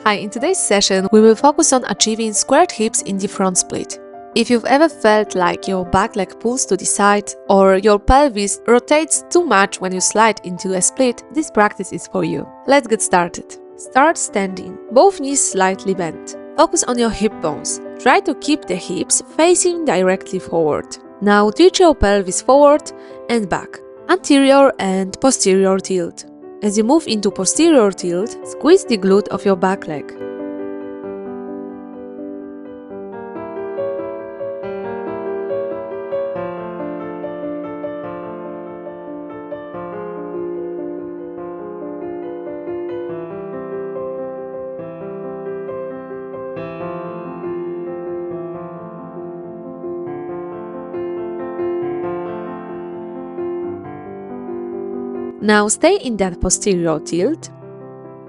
Hi, in today's session, we will focus on achieving squared hips in the front split. If you've ever felt like your back leg pulls to the side or your pelvis rotates too much when you slide into a split, this practice is for you. Let's get started. Start standing, both knees slightly bent. Focus on your hip bones. Try to keep the hips facing directly forward. Now tilt your pelvis forward and back, anterior and posterior tilt. As you move into posterior tilt, squeeze the glute of your back leg. Now stay in that posterior tilt,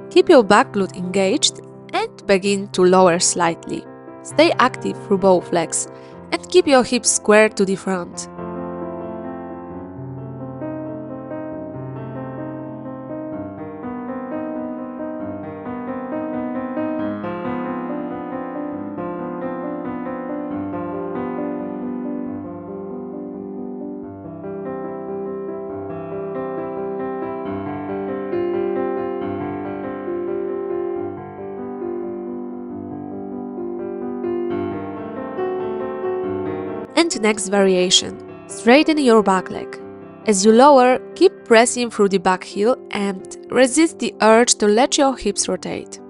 keep your back glute engaged and begin to lower slightly. Stay active through both legs and keep your hips squared to the front. And next variation, straighten your back leg. As you lower, keep pressing through the back heel and resist the urge to let your hips rotate.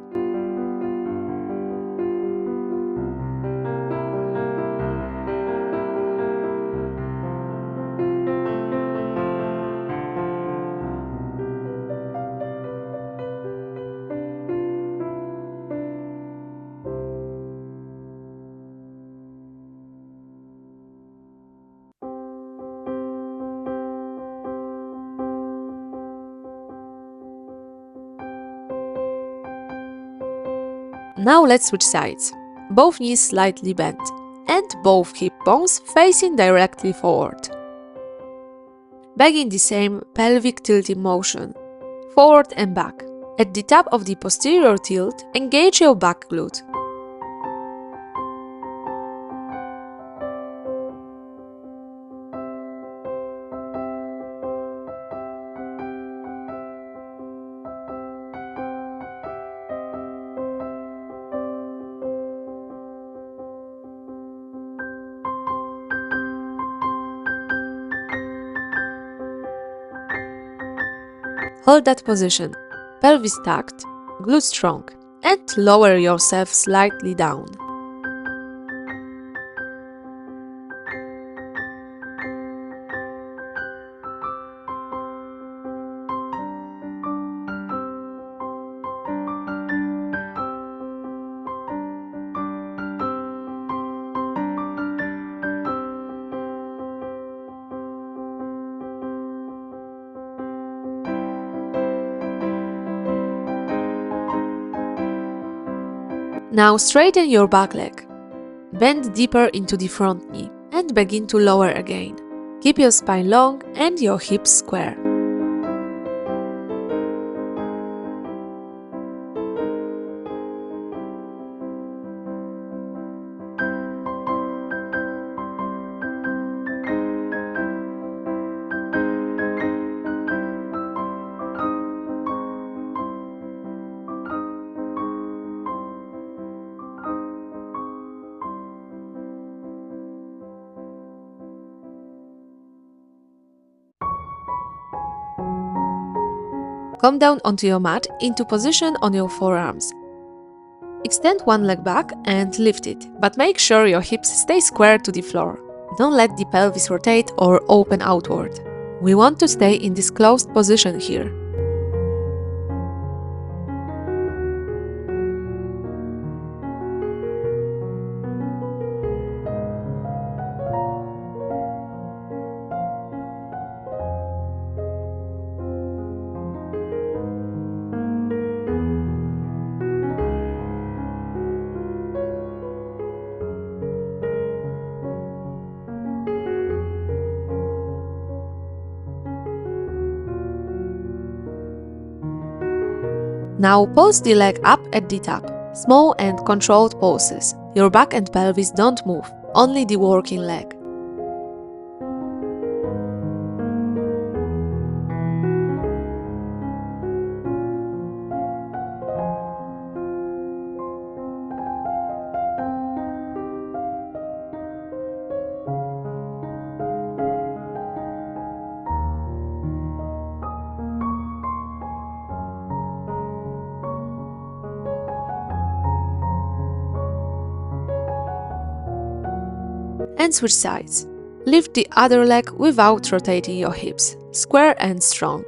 Now let's switch sides. Both knees slightly bent and both hip bones facing directly forward. Begin the same pelvic tilting motion, forward and back. At the top of the posterior tilt, engage your back glute. Hold that position, pelvis tucked, glute strong, and lower yourself slightly down. Now straighten your back leg. Bend deeper into the front knee and begin to lower again. Keep your spine long and your hips square. Come down onto your mat into position on your forearms. Extend one leg back and lift it, but make sure your hips stay square to the floor. Don't let the pelvis rotate or open outward. We want to stay in this closed position here. Now pulse the leg up at the top. Small and controlled pulses. Your back and pelvis don't move, only the working leg. And switch sides. Lift the other leg without rotating your hips, square and strong.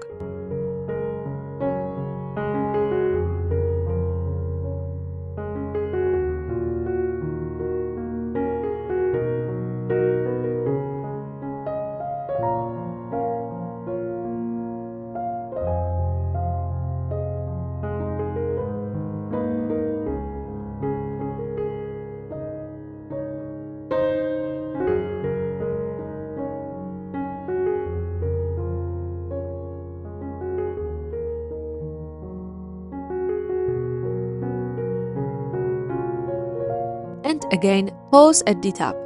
And again, pause at the top.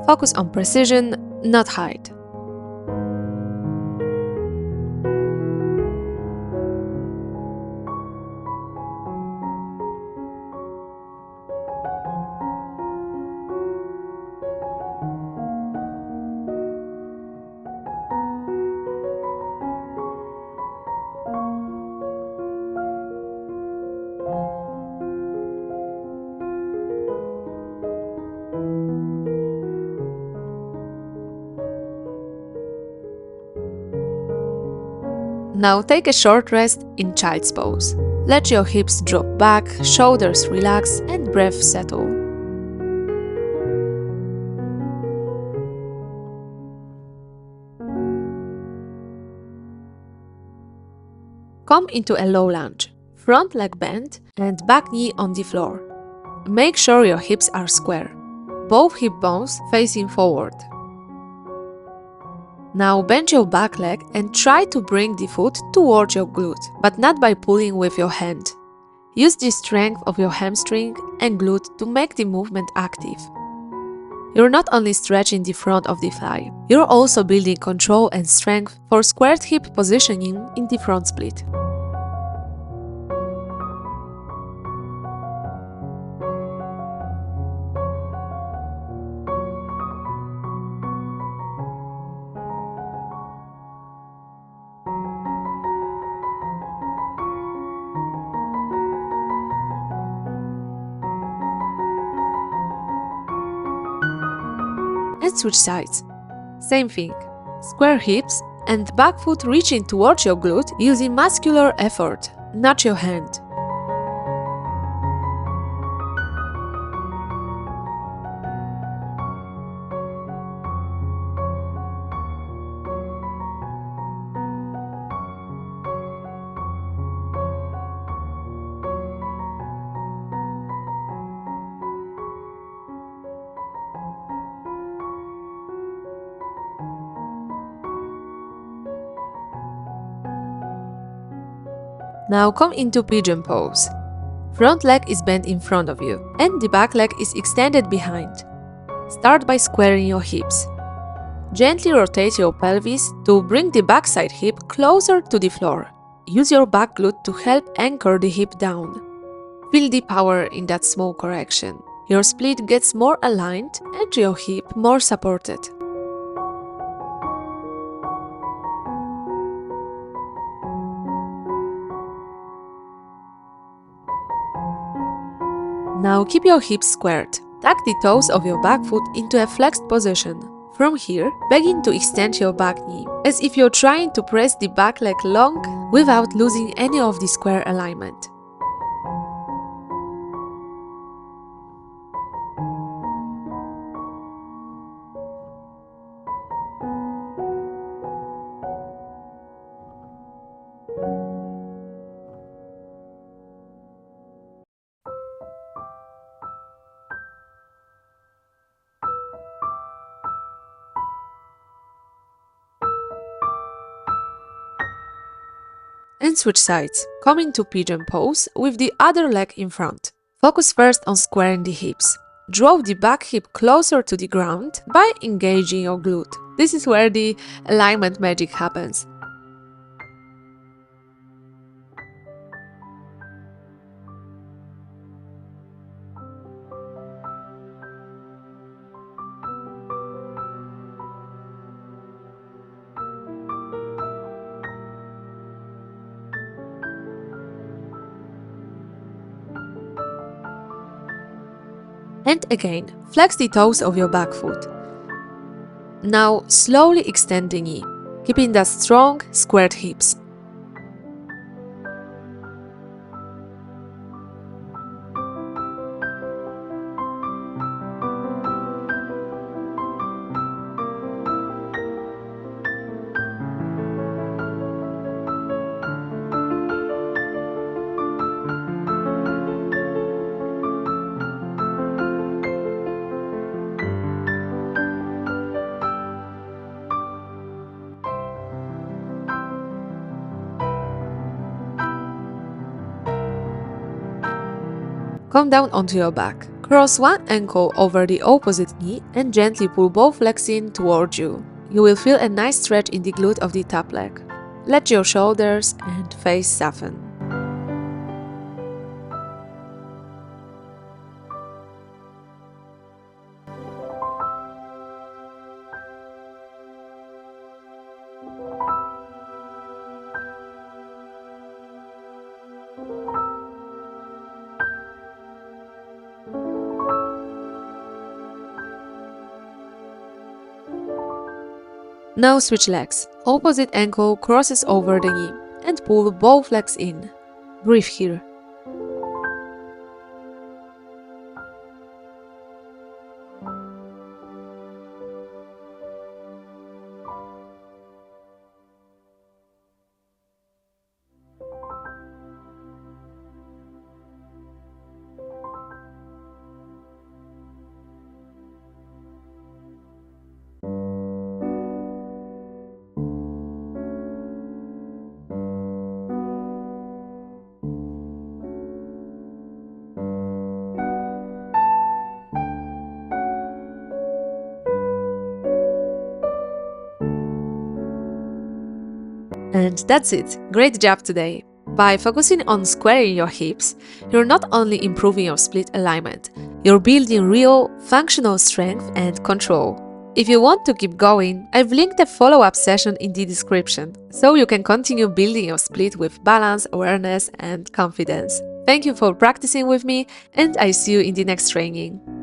Focus on precision, not height. Now take a short rest in child's pose. Let your hips drop back, shoulders relax, and breath settle. Come into a low lunge, front leg bent and back knee on the floor. Make sure your hips are square, both hip bones facing forward. Now bend your back leg and try to bring the foot towards your glute, but not by pulling with your hand. Use the strength of your hamstring and glute to make the movement active. You're not only stretching the front of the thigh, you're also building control and strength for squared hip positioning in the front split. And switch sides. Same thing. Square hips and back foot reaching towards your glute using muscular effort, not your hand. Now come into pigeon pose. Front leg is bent in front of you, and the back leg is extended behind. Start by squaring your hips. Gently rotate your pelvis to bring the backside hip closer to the floor. Use your back glute to help anchor the hip down. Feel the power in that small correction. Your split gets more aligned and your hip more supported. Now keep your hips squared. Tuck the toes of your back foot into a flexed position. From here, begin to extend your back knee, as if you're trying to press the back leg long without losing any of the square alignment. And switch sides. Come into pigeon pose with the other leg in front. Focus first on squaring the hips. Draw the back hip closer to the ground by engaging your glute. This is where the alignment magic happens. And again, flex the toes of your back foot. Now slowly extend the knee, keeping the strong, squared hips. Come down onto your back. Cross one ankle over the opposite knee and gently pull both legs in towards you. You will feel a nice stretch in the glute of the top leg. Let your shoulders and face soften. Now switch legs. Opposite ankle crosses over the knee and pull both legs in. Breathe here. And that's it. Great job today! By focusing on squaring your hips, you're not only improving your split alignment, you're building real, functional strength and control. If you want to keep going, I've linked a follow-up session in the description, so you can continue building your split with balance, awareness, and confidence. Thank you for practicing with me, and I see you in the next training.